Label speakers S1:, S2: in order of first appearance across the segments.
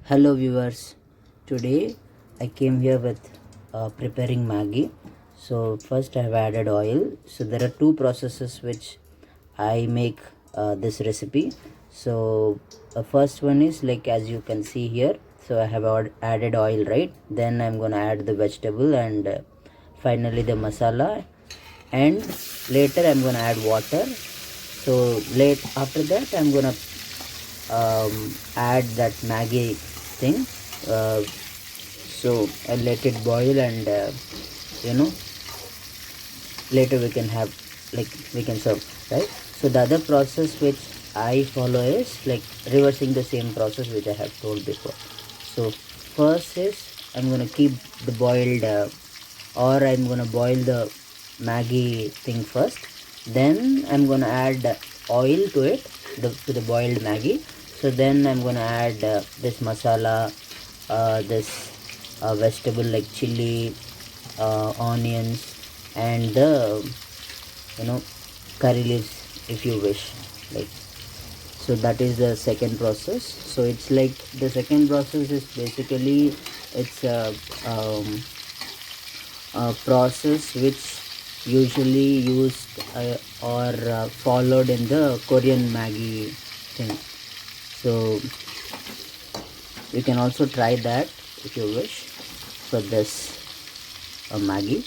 S1: Hello viewers, today I came here with preparing Maggi. So first I have added oil. So there are two processes which I make this recipe. So the first one is like as you can see here. So I have added oil, right? Then I'm gonna add the vegetable and finally the masala, and later I'm gonna add water. So late after that I'm gonna add that Maggi thing. So I'll let it boil, and you know later we can have, like, we can serve, right? So the other process which I follow is like reversing the same process which I have told before. So first is I'm gonna keep the boiled or I'm gonna boil the Maggi thing first, then I'm gonna add oil to it, to the boiled Maggi. So then I'm gonna add this masala, this vegetable like chili, onions, and the you know curry leaves if you wish, like. So that is the second process. So it's like the second process is basically it's a process which usually used or followed in the Korean Maggi thing. So you can also try that if you wish for this Maggi.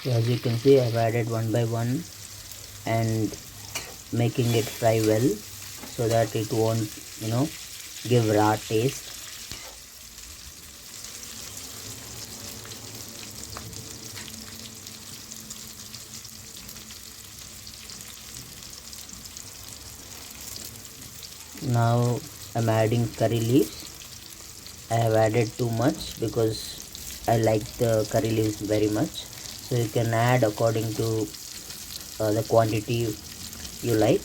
S1: So as you can see, I've added one by one and making it fry well so that it won't give raw taste. Now I'm adding curry leaves. I have added too much because I like the curry leaves very much, so you can add according to the quantity you like.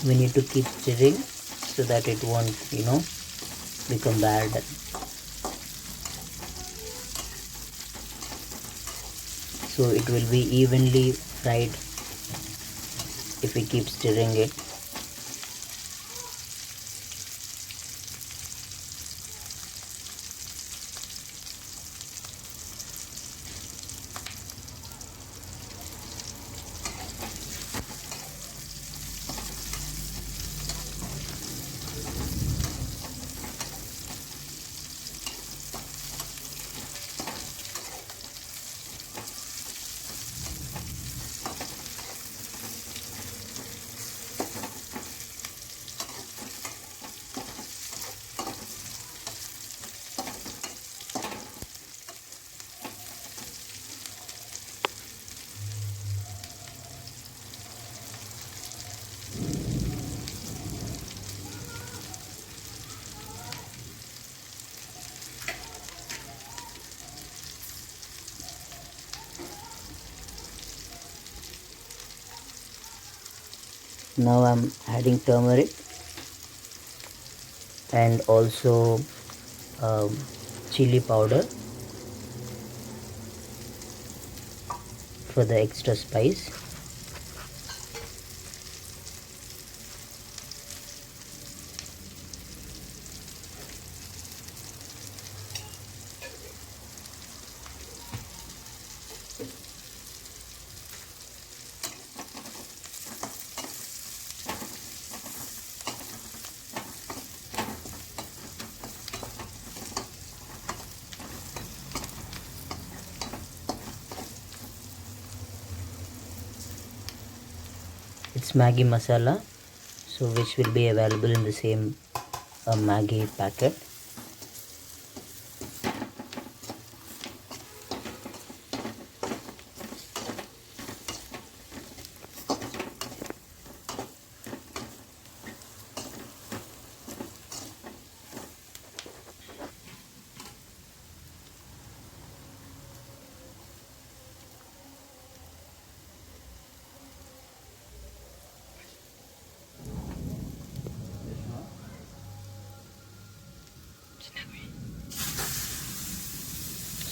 S1: We need to keep stirring so that it won't become bad. So it will be evenly fried if we keep stirring it. Now I'm adding turmeric and also chili powder for the extra spice. it's Maggi masala, so which will be available in the same Maggi packet.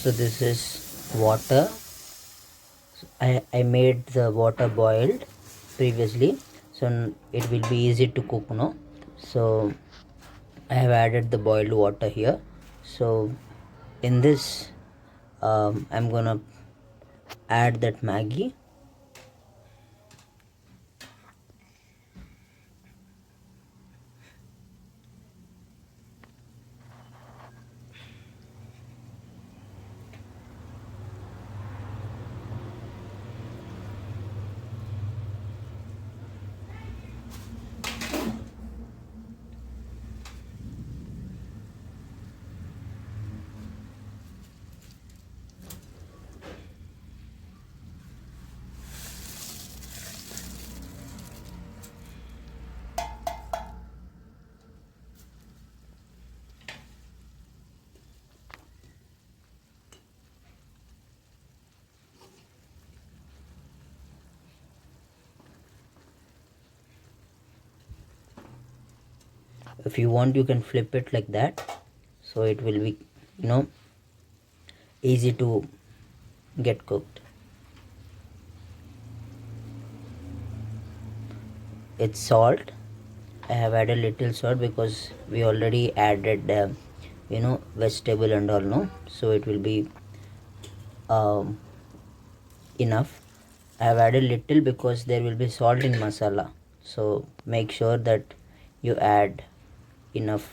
S1: So this is water. I made the water boiled previously, so it will be easy to cook now. So I have added the boiled water here. So in this I'm gonna add that Maggi. If you want, you can flip it like that, so it will be easy to get cooked. It's salt. I have added little salt because we already added vegetable and all, no, so it will be um, enough. I have added little because there will be salt in masala, so make sure that you add enough.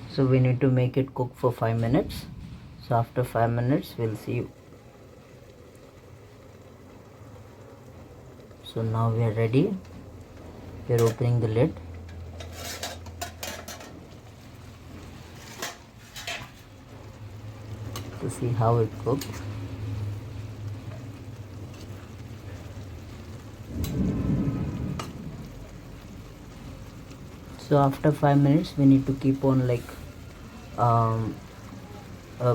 S1: So we need to make it cook for 5 minutes. So after 5 minutes we'll see you. So now we are ready. We are opening the lid. To see how it cooks. So after 5 minutes we need to keep on like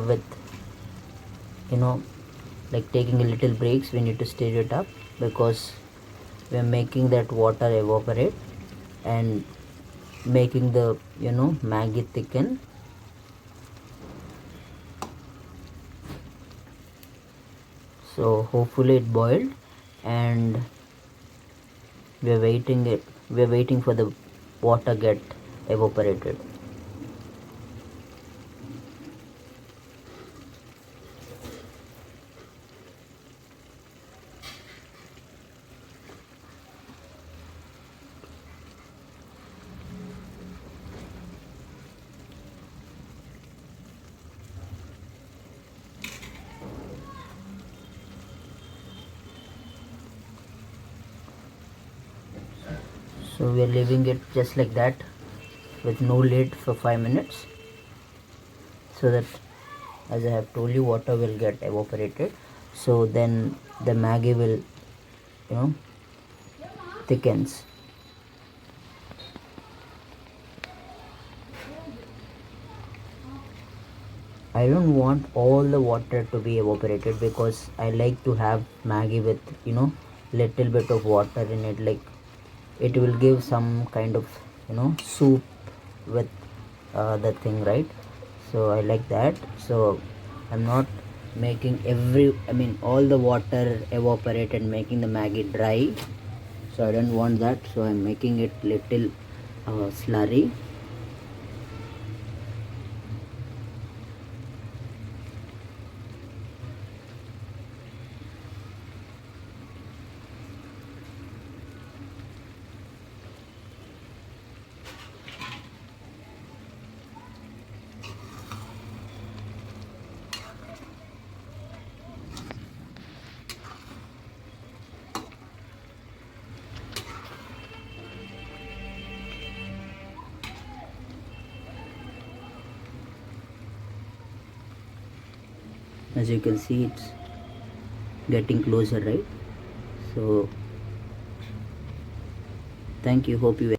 S1: with like taking a little breaks. We need to stir it up because we are making that water evaporate and making the Maggi thicken. So hopefully it boiled, and we are waiting for the water get evaporated. So we are leaving it just like that with no lid for 5 minutes, so that, as I have told you, water will get evaporated, so then the Maggi will thickens. I don't want all the water to be evaporated because I like to have Maggi with little bit of water in it, like it will give some kind of soup with the thing, right? So I like that. So I'm not making all the water evaporate and making the Maggi dry, so I don't want that. So I'm making it little slurry. As you can see, it's getting closer, right? So thank you, hope you